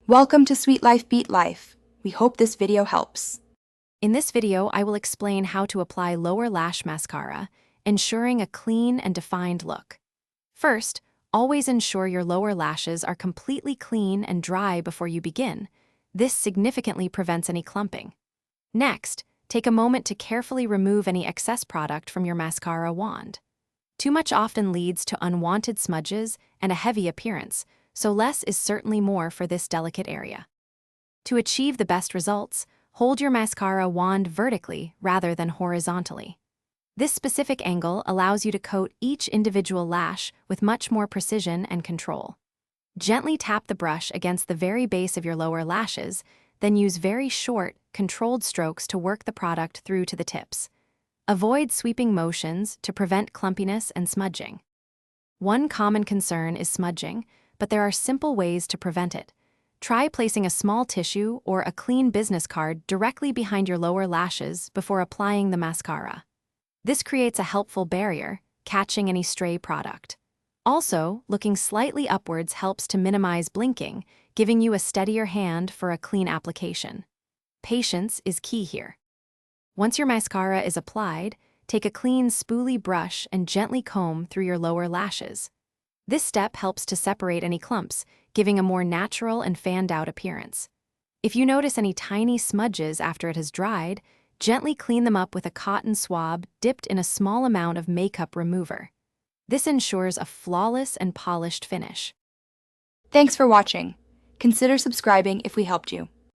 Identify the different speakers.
Speaker 1: Welcome to Sweet Life Beat Life. We hope this video helps.
Speaker 2: In this video, I will explain how to apply lower lash mascara, ensuring a clean and defined look. First, always ensure your lower lashes are completely clean and dry before you begin. This significantly prevents any clumping. Next, take a moment to carefully remove any excess product from your mascara wand. Too much often leads to unwanted smudges and a heavy appearance, so less is certainly more for this delicate area. To achieve the best results, hold your mascara wand vertically rather than horizontally. This specific angle allows you to coat each individual lash with much more precision and control. Gently tap the brush against the very base of your lower lashes, then use very short, controlled strokes to work the product through to the tips. Avoid sweeping motions to prevent clumpiness and smudging. One common concern is smudging, but there are simple ways to prevent it. Try placing a small tissue or a clean business card directly behind your lower lashes before applying the mascara. This creates a helpful barrier, catching any stray product. Also, looking slightly upwards helps to minimize blinking, giving you a steadier hand for a clean application. Patience is key here. Once your mascara is applied, take a clean spoolie brush and gently comb through your lower lashes. This step helps to separate any clumps, giving a more natural and fanned-out appearance. If you notice any tiny smudges after it has dried, gently clean them up with a cotton swab dipped in a small amount of makeup remover. This ensures a flawless and polished finish.
Speaker 1: Thanks for watching. Consider subscribing if we helped you.